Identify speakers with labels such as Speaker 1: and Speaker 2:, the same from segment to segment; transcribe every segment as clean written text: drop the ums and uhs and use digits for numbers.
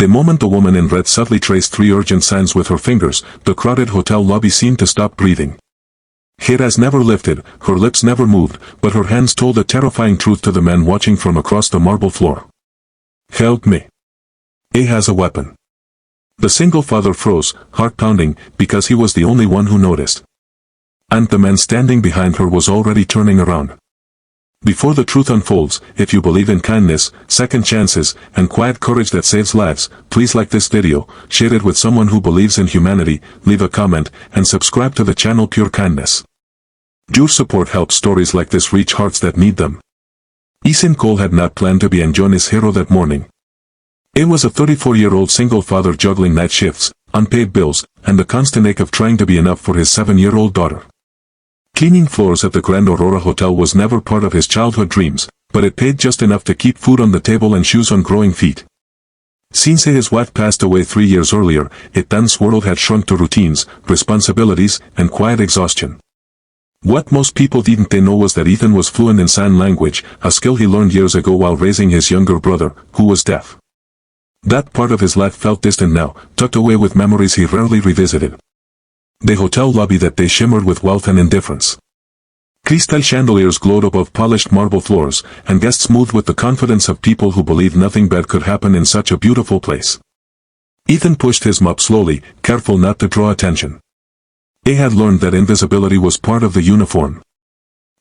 Speaker 1: The moment the woman in red subtly traced 3 urgent signs with her fingers, the crowded hotel lobby seemed to stop breathing. Her eyes never lifted, her lips never moved, but her hands told a terrifying truth to the men watching from across the marble floor. "Help me. A has a weapon." The single father froze, heart pounding, because he was the only one who noticed. And the man standing behind her was already turning around. Before the truth unfolds, if you believe in kindness, second chances, and quiet courage that saves lives, please like this video, share it with someone who believes in humanity, leave a comment, and subscribe to the channel Pure Kindness. Your support helps stories like this reach hearts that need them. Ethan Cole had not planned to be Anjoni's hero that morning. It was a 34-year-old single father juggling night shifts, unpaid bills, and the constant ache of trying to be enough for his 7-year-old daughter. Cleaning floors at the Grand Aurora Hotel was never part of his childhood dreams, but it paid just enough to keep food on the table and shoes on growing feet. Since his wife passed away 3 years earlier, Ethan's world had shrunk to routines, responsibilities, and quiet exhaustion. What most people didn't know was that Ethan was fluent in sign language, a skill he learned years ago while raising his younger brother, who was deaf. That part of his life felt distant now, tucked away with memories he rarely revisited. The hotel lobby that day shimmered with wealth and indifference. Crystal chandeliers glowed above polished marble floors, and guests moved with the confidence of people who believed nothing bad could happen in such a beautiful place. Ethan pushed his mop slowly, careful not to draw attention. He had learned that invisibility was part of the uniform.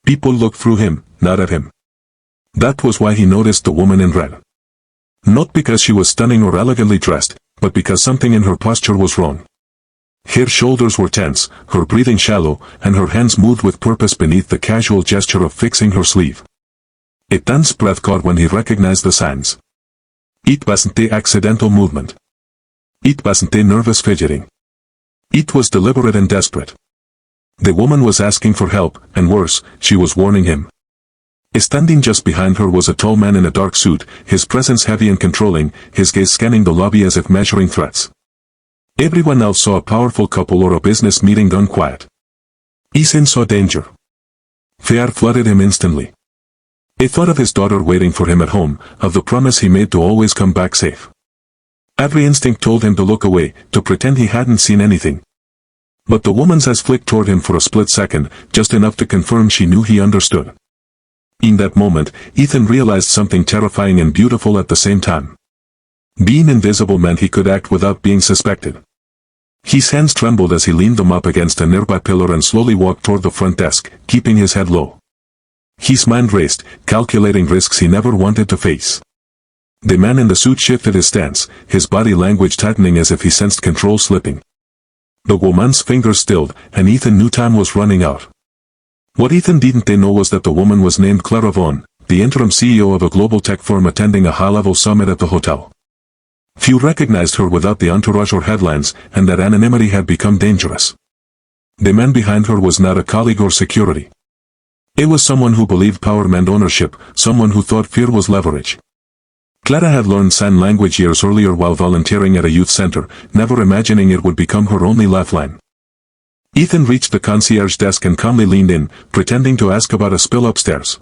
Speaker 1: People looked through him, not at him. That was why he noticed the woman in red. Not because she was stunning or elegantly dressed, but because something in her posture was wrong. Her shoulders were tense, her breathing shallow, and her hands moved with purpose beneath the casual gesture of fixing her sleeve. Ethan's breath caught when he recognized the signs. It wasn't the accidental movement. It wasn't the nervous fidgeting. It was deliberate and desperate. The woman was asking for help, and worse, she was warning him. Standing just behind her was a tall man in a dark suit, his presence heavy and controlling, his gaze scanning the lobby as if measuring threats. Everyone else saw a powerful couple or a business meeting gone quiet. Ethan saw danger. Fear flooded him instantly. He thought of his daughter waiting for him at home, of the promise he made to always come back safe. Every instinct told him to look away, to pretend he hadn't seen anything. But the woman's eyes flicked toward him for a split second, just enough to confirm she knew he understood. In that moment, Ethan realized something terrifying and beautiful at the same time. Being invisible meant he could act without being suspected. His hands trembled as he leaned them up against a nearby pillar and slowly walked toward the front desk, keeping his head low. His mind raced, calculating risks he never wanted to face. The man in the suit shifted his stance, his body language tightening as if he sensed control slipping. The woman's fingers stilled, and Ethan knew time was running out. What Ethan didn't know was that the woman was named Clara Vaughn, the interim CEO of a global tech firm attending a high-level summit at the hotel. Few recognized her without the entourage or headlines, and that anonymity had become dangerous. The man behind her was not a colleague or security. It was someone who believed power meant ownership, someone who thought fear was leverage. Clara had learned sign language years earlier while volunteering at a youth center, never imagining it would become her only lifeline. Ethan reached the concierge desk and calmly leaned in, pretending to ask about a spill upstairs.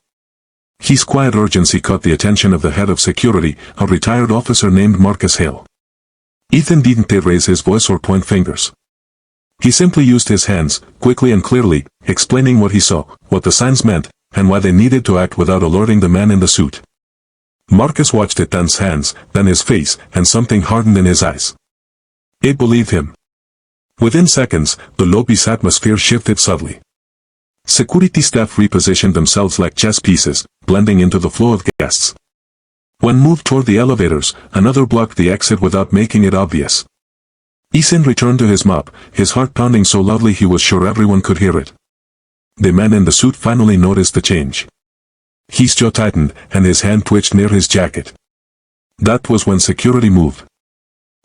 Speaker 1: His quiet urgency caught the attention of the head of security, a retired officer named Marcus Hale. Ethan didn't raise his voice or point fingers. He simply used his hands, quickly and clearly, explaining what he saw, what the signs meant, and why they needed to act without alerting the man in the suit. Marcus watched Ethan's hands, then his face, and something hardened in his eyes. He believed him. Within seconds, the lobby's atmosphere shifted subtly. Security staff repositioned themselves like chess pieces, blending into the flow of guests. One moved toward the elevators, another blocked the exit without making it obvious. Ethan returned to his mop, his heart pounding so loudly he was sure everyone could hear it. The man in the suit finally noticed the change. His jaw tightened, and his hand twitched near his jacket. That was when security moved.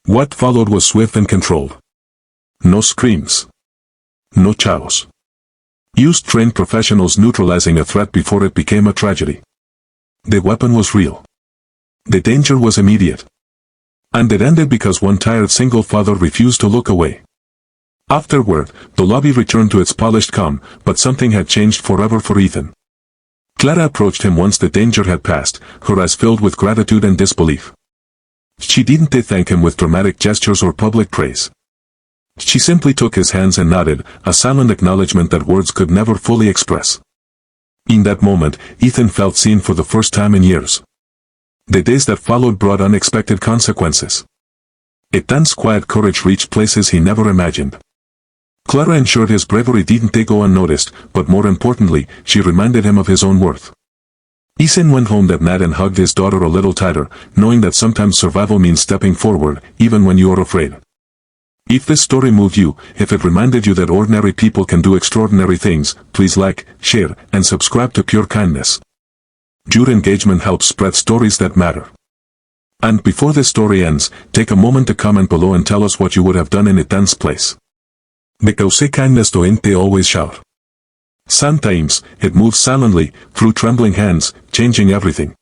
Speaker 1: What followed was swift and controlled. No screams. No chaos. Used trained professionals neutralizing a threat before it became a tragedy. The weapon was real. The danger was immediate. And it ended because one tired single father refused to look away. Afterward, the lobby returned to its polished calm, but something had changed forever for Ethan. Clara approached him once the danger had passed, her eyes filled with gratitude and disbelief. She didn't thank him with dramatic gestures or public praise. She simply took his hands and nodded, a silent acknowledgement that words could never fully express. In that moment, Ethan felt seen for the first time in years. The days that followed brought unexpected consequences. Ethan's quiet courage reached places he never imagined. Clara ensured his bravery didn't go unnoticed, but more importantly, she reminded him of his own worth. Ethan went home that night and hugged his daughter a little tighter, knowing that sometimes survival means stepping forward, even when you are afraid. If this story moved you, if it reminded you that ordinary people can do extraordinary things, please like, share, and subscribe to Pure Kindness. Your engagement helps spread stories that matter. And before this story ends, take a moment to comment below and tell us what you would have done in Ethan's place. Because kindness doesn't always shout. Sometimes, it moves silently, through trembling hands, changing everything.